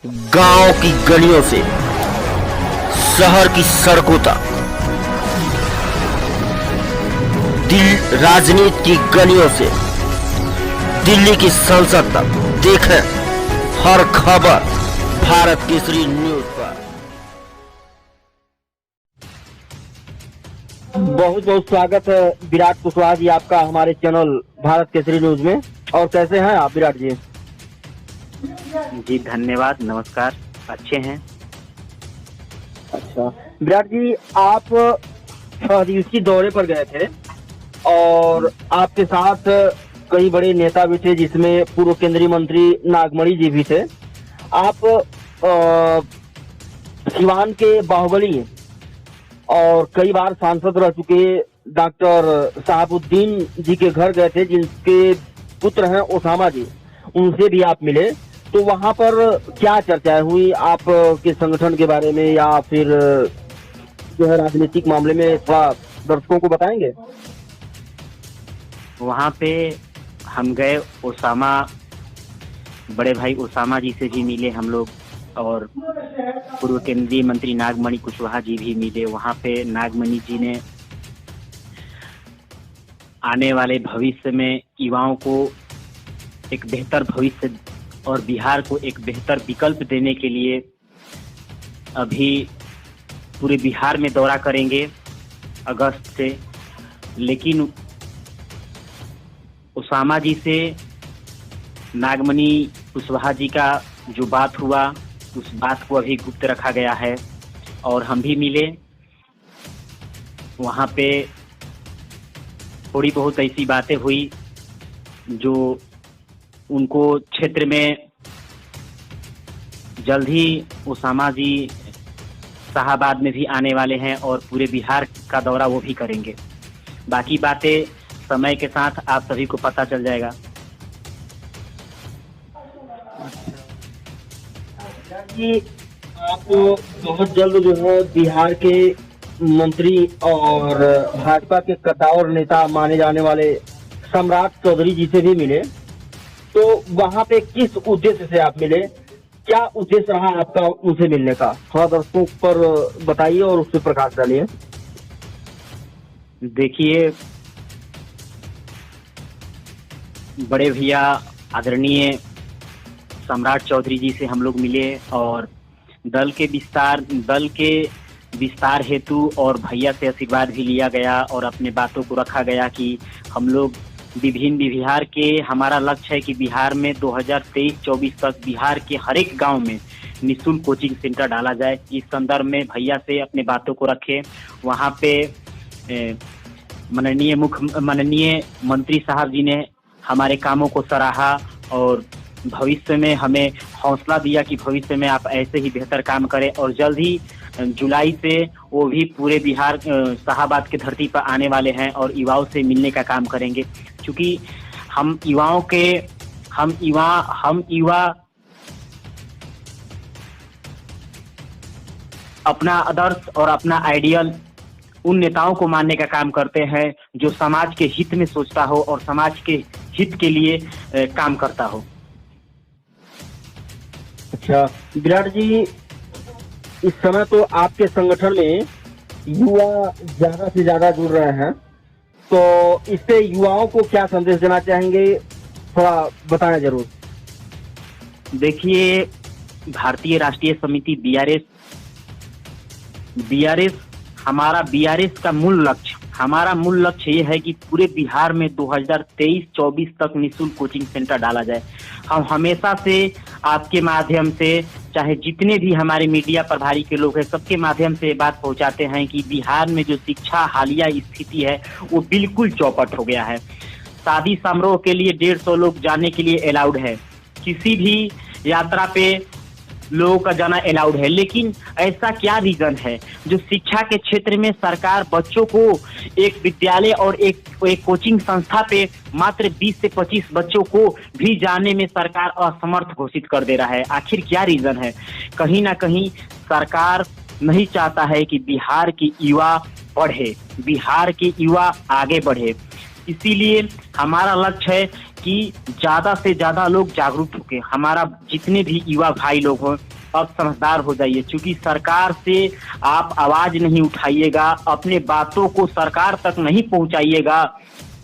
गांव की गलियों से शहर की सड़कों तक, दिल राजनीति की गलियों से दिल्ली की संसद तक, देखें हर खबर भारत केसरी न्यूज पर। बहुत बहुत स्वागत है विराट कुशवाहा जी आपका हमारे चैनल भारत केसरी न्यूज में। और कैसे हैं आप विराट जी? जी धन्यवाद, नमस्कार, अच्छे हैं। अच्छा विराट जी, आप 6 दिवसीय दौरे पर गए थे और आपके साथ कई बड़े नेता भी थे, जिसमें पूर्व केंद्रीय मंत्री नागमणि जी भी थे। आप सिवान के बाहुबली और कई बार सांसद रह चुके डॉक्टर शहाबुद्दीन जी के घर गए थे, जिनके पुत्र हैं ओसामा जी, उनसे भी आप मिले। तो वहां पर क्या चर्चाएं हुई आपके संगठन के बारे में, या फिर जो है राजनीतिक मामले में, थोड़ा दर्शकों को बताएंगे? वहाँ पे हम गए, ओसामा, बड़े भाई ओसामा जी से भी मिले हम लोग, और पूर्व केंद्रीय मंत्री नागमणि कुशवाहा जी भी मिले। वहाँ पे नागमणि जी ने आने वाले भविष्य में युवाओं को एक बेहतर भविष्य और बिहार को एक बेहतर विकल्प देने के लिए अभी पूरे बिहार में दौरा करेंगे अगस्त से। लेकिन ओसामा जी से नागमणि कुशवाहा जी का जो बात हुआ, उस बात को अभी गुप्त रखा गया है। और हम भी मिले वहाँ पे, थोड़ी बहुत ऐसी बातें हुई जो उनको क्षेत्र में जल्द ही ओसामा जी शाहाबाद में भी आने वाले हैं और पूरे बिहार का दौरा वो भी करेंगे। बाकी बातें समय के साथ आप सभी को पता चल जाएगा। जी, आप बहुत जल्द जो है बिहार के मंत्री और भाजपा के कद्दावर नेता माने जाने वाले सम्राट चौधरी जी से भी मिले। तो वहां पे किस उद्देश्य से आप मिले? क्या उद्देश्य रहा आपका उनसे मिलने का? थोड़ा दर्शकों पर बताइए और उस पर प्रकाश डालिए। देखिए, बड़े भैया आदरणीय सम्राट चौधरी जी से हम लोग मिले और दल के विस्तार हेतु और भैया से आशीर्वाद भी लिया गया और अपने बातों को रखा गया कि हम लोग बिहार के, हमारा लक्ष्य है कि बिहार में 2023-24 तक बिहार के हर एक गांव में निःशुल्क कोचिंग सेंटर डाला जाए। इस संदर्भ में भैया से अपने बातों को रखे। वहां पे माननीय मंत्री साहब जी ने हमारे कामों को सराहा और भविष्य में हमें हौसला दिया कि भविष्य में आप ऐसे ही बेहतर काम करें। और जल्द ही जुलाई से वो भी पूरे बिहार शाहाबाद की धरती पर आने वाले हैं और युवाओं से मिलने का काम करेंगे। क्योंकि हम युवा अपना आदर्श और अपना आइडियल उन नेताओं को मानने का काम करते हैं जो समाज के हित में सोचता हो और समाज के हित के लिए काम करता हो। अच्छा विराट जी, इस समय तो आपके संगठन में युवा ज्यादा से ज्यादा जुड़ रहे हैं, तो इससे युवाओं को क्या संदेश देना चाहेंगे? थोड़ा बताएं जरूर। देखिए, भारतीय राष्ट्रीय समिति बीआरएस का हमारा मूल लक्ष्य ये है कि पूरे बिहार में 2023-24 तक निःशुल्क कोचिंग सेंटर डाला जाए। हम हमेशा से आपके माध्यम से, चाहे जितने भी हमारे मीडिया प्रभारी के लोग हैं, सबके माध्यम से बात पहुंचाते हैं कि बिहार में जो शिक्षा हालिया स्थिति है वो बिल्कुल चौपट हो गया है। शादी समारोह के लिए 150 लोग जाने के लिए अलाउड है, किसी भी यात्रा पे लोगों का जाना अलाउड है। लेकिन ऐसा क्या रीजन है जो शिक्षा के क्षेत्र में सरकार बच्चों को एक विद्यालय और एक कोचिंग संस्था पे मात्र 20 से 25 बच्चों को भी जाने में सरकार असमर्थ घोषित कर दे रहा है? आखिर क्या रीजन है? कहीं ना कहीं सरकार नहीं चाहता है कि बिहार के युवा पढ़े, बिहार के युवा आगे बढ़े। इसीलिए हमारा लक्ष्य है कि कि ज्यादा से ज्यादा लोग जागरूक हो के, हमारा जितने भी युवा भाई लोग हो अब समझदार हो जाइए, क्योंकि सरकार से आप आवाज नहीं उठाइएगा, अपने बातों को सरकार तक नहीं पहुंचाइएगा,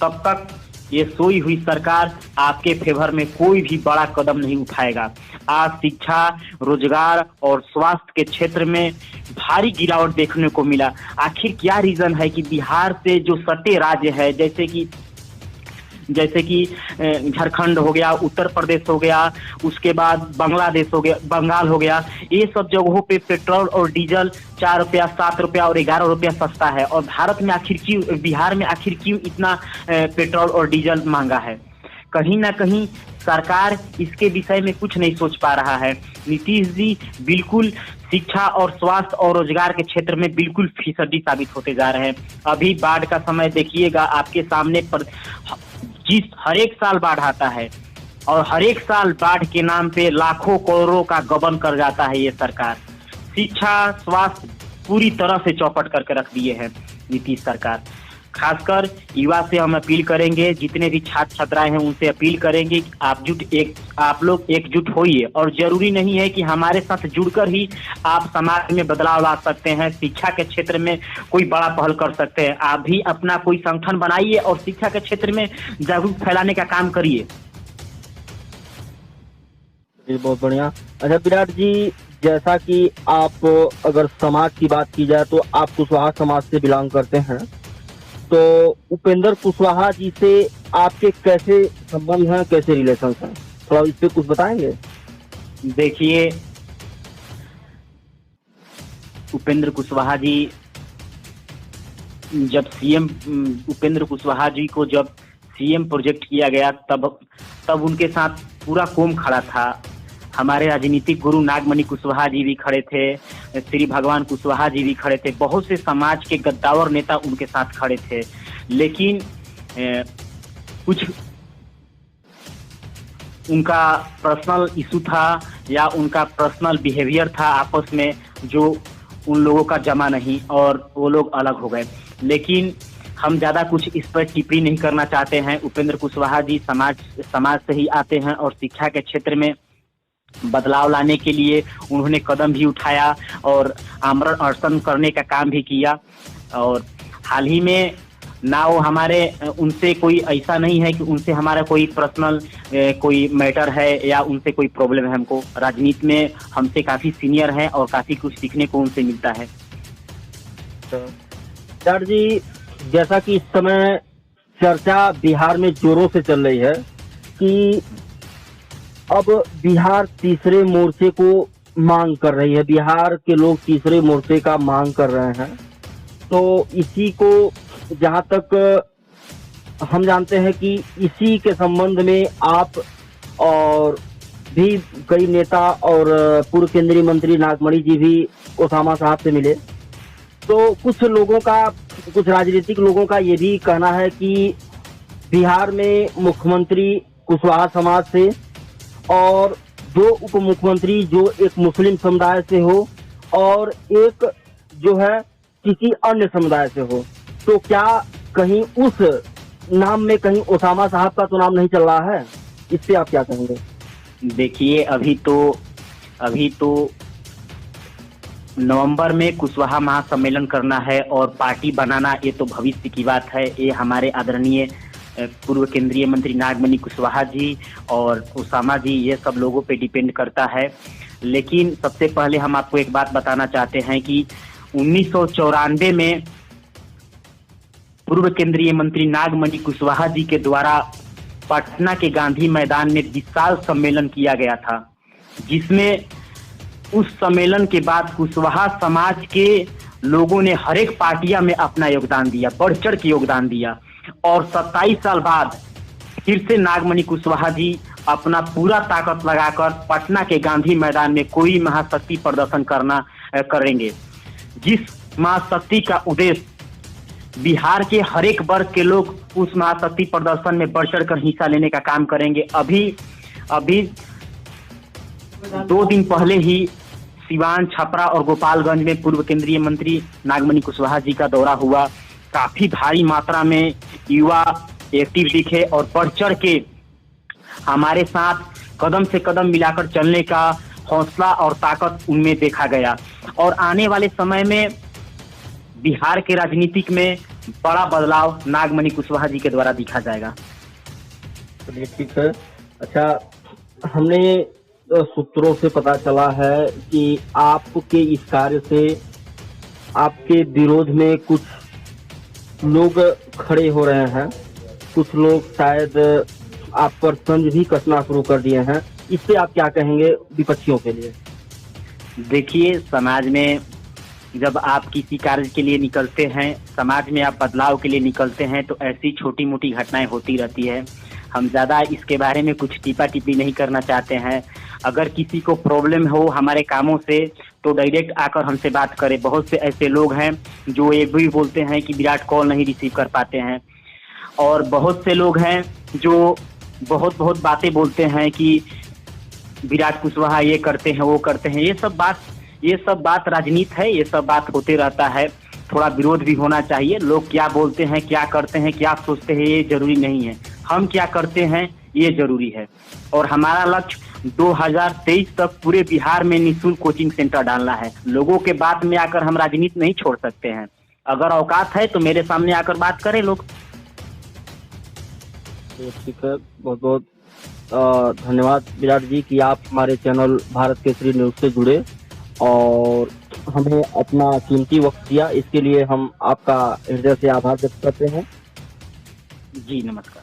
तब तक ये सोई हुई सरकार आपके फेवर में कोई भी बड़ा कदम नहीं उठाएगा। आज शिक्षा, रोजगार और स्वास्थ्य के क्षेत्र में भारी गिरावट देखने को मिला। आखिर क्या रीजन है कि बिहार से जो सटे राज्य है, जैसे कि झारखंड हो गया, उत्तर प्रदेश हो गया, उसके बाद बांग्लादेश हो गया, बंगाल हो गया, ये सब जगहों पे पेट्रोल और डीजल 4 रुपया, 7 रुपया और 11 रुपया सस्ता है, और भारत में आखिर क्यों, बिहार में आखिर क्यों इतना पेट्रोल और डीजल महंगा है? कहीं ना कहीं सरकार इसके विषय में कुछ नहीं सोच पा रहा है। नीतीश जी बिल्कुल शिक्षा और स्वास्थ्य और रोजगार के क्षेत्र में बिल्कुल फीसदी साबित होते जा रहे हैं। अभी बाढ़ का समय देखिएगा, आपके सामने पर हर एक साल बाढ़ आता है, और हर एक साल बाढ़ के नाम पे लाखों करोड़ों का गबन कर जाता है ये सरकार। शिक्षा, स्वास्थ्य पूरी तरह से चौपट करके रख दिए हैं नीतीश सरकार। खासकर युवा से हम अपील करेंगे, जितने भी छात्र छात्राएं हैं उनसे अपील करेंगे कि आप लोग एकजुट होइए, और जरूरी नहीं है कि हमारे साथ जुड़कर ही आप समाज में बदलाव ला सकते हैं। शिक्षा के क्षेत्र में कोई बड़ा पहल कर सकते हैं, आप भी अपना कोई संगठन बनाइए और शिक्षा के क्षेत्र में जागरूक फैलाने का काम करिए। जी बहुत बढ़िया। अच्छा विराट जी, जैसा कि आप अगर समाज की बात की जाए तो आप कुशवाहा समाज से बिलोंग करते हैं, तो उपेंद्र कुशवाहा जी से आपके कैसे संबंध हैं, कैसे रिलेशन हैं, थोड़ा इस पे कुछ बताएंगे? देखिए, उपेंद्र कुशवाहा जी जब सीएम, उपेंद्र कुशवाहा जी को जब सीएम प्रोजेक्ट किया गया, तब उनके साथ पूरा कौम खड़ा था। हमारे राजनीतिक गुरु नागमणि कुशवाहा जी भी खड़े थे, श्री भगवान कुशवाहा जी भी खड़े थे, बहुत से समाज के गद्दावर नेता उनके साथ खड़े थे। लेकिन कुछ उनका पर्सनल इशू था या उनका पर्सनल बिहेवियर था आपस में, जो उन लोगों का जमा नहीं, और वो लोग अलग हो गए। लेकिन हम ज्यादा कुछ इस पर टिप्पणी नहीं करना चाहते हैं। उपेंद्र कुशवाहा जी समाज से ही आते हैं, और शिक्षा के क्षेत्र में बदलाव लाने के लिए उन्होंने कदम भी उठाया और आमरण अनशन करने का काम भी किया। और हाल ही में ना वो हमारे उनसे कोई ऐसा नहीं है कि उनसे हमारा कोई पर्सनल कोई मैटर है या उनसे कोई प्रॉब्लम है। हमको राजनीति में हमसे काफी सीनियर हैं और काफी कुछ सीखने को उनसे मिलता है। सर जी, जैसा कि इस समय चर्चा बिहार में जोरों से चल रही है कि अब बिहार तीसरे मोर्चे को मांग कर रही है, बिहार के लोग तीसरे मोर्चे का मांग कर रहे हैं, तो इसी को जहां तक हम जानते हैं कि इसी के संबंध में आप और भी कई नेता और पूर्व केंद्रीय मंत्री नागमणि जी भी ओसामा साहब से मिले, तो कुछ राजनीतिक लोगों का ये भी कहना है कि बिहार में मुख्यमंत्री कुशवाहा समाज से और 2 उप मुख्यमंत्री जो एक मुस्लिम समुदाय से हो और एक जो है किसी अन्य समुदाय से हो, तो क्या कहीं उस नाम में कहीं ओसामा साहब का तो नाम नहीं चल रहा है? इस पे आप क्या कहेंगे? देखिए, अभी तो नवंबर में कुशवाहा महासम्मेलन करना है और पार्टी बनाना, ये तो भविष्य की बात है। ये हमारे आदरणीय पूर्व केंद्रीय मंत्री नागमणि कुशवाहा जी और ओसामा जी, ये सब लोगों पे डिपेंड करता है। लेकिन सबसे पहले हम आपको एक बात बताना चाहते हैं कि 1994 में पूर्व केंद्रीय मंत्री नागमणि कुशवाहा जी के द्वारा पटना के गांधी मैदान में विशाल सम्मेलन किया गया था, जिसमें उस सम्मेलन के बाद कुशवाहा समाज के लोगों ने हर एक पार्टियां में अपना योगदान दिया, बढ़ चढ़ के योगदान दिया। और 27 साल बाद फिर से नागमणि कुशवाहा जी अपना पूरा ताकत लगाकर पटना के गांधी मैदान में कोई महाशक्ति प्रदर्शन करेंगे, जिस महाशक्ति का उद्देश्य बिहार के हर एक वर्ग के लोग उस महाशक्ति प्रदर्शन में बढ़ चढ़ कर हिस्सा लेने का काम करेंगे। अभी 2 दिन पहले ही सिवान, छपरा और गोपालगंज में पूर्व केंद्रीय मंत्री नागमणि कुशवाहा जी का दौरा हुआ। काफी भारी मात्रा में युवा एक्टिव दिखे और बढ़ चढ़ के हमारे साथ कदम से कदम मिलाकर चलने का हौसला और ताकत उनमें देखा गया। और आने वाले समय में बिहार के राजनीतिक में बड़ा बदलाव नागमणि कुशवाहा जी के द्वारा दिखा जाएगा। चलिए ठीक है। अच्छा, हमने सूत्रों से पता चला है कि आपके इस कार्य से आपके विरोध में कुछ लोग खड़े हो रहे हैं, कुछ लोग शायद आप पर तंज भी कसना शुरू कर दिए हैं। इससे आप क्या कहेंगे विपक्षियों के लिए? देखिए, समाज में जब आप किसी कार्य के लिए निकलते हैं, समाज में आप बदलाव के लिए निकलते हैं, तो ऐसी छोटी मोटी घटनाएं होती रहती है। हम ज़्यादा इसके बारे में कुछ टीपा टिप्पणी नहीं करना चाहते हैं। अगर किसी को प्रॉब्लम हो हमारे कामों से तो डायरेक्ट आकर हमसे बात करें। बहुत से ऐसे लोग हैं जो ये भी बोलते हैं कि विराट कॉल नहीं रिसीव कर पाते हैं, और बहुत से लोग हैं जो बहुत बातें बोलते हैं कि विराट कुशवाहा ये करते हैं वो करते हैं। ये सब बात राजनीति है, ये सब बात होते रहता है। थोड़ा विरोध भी होना चाहिए। लोग क्या बोलते हैं, क्या करते हैं, क्या सोचते हैं, ये जरूरी नहीं है। हम क्या करते हैं ये जरूरी है। और हमारा लक्ष्य 2023 तक पूरे बिहार में निःशुल्क कोचिंग सेंटर डालना है। लोगों के बात में आकर हम राजनीति नहीं छोड़ सकते हैं। अगर औकात है तो मेरे सामने आकर बात करें लोग। ठीक है, बहुत बहुत धन्यवाद विराट जी कि आप हमारे चैनल भारत केसरी न्यूज से जुड़े और हमें अपना कीमती वक्त दिया। इसके लिए हम आपका हृदय से आभार व्यक्त करते हैं। जी नमस्कार।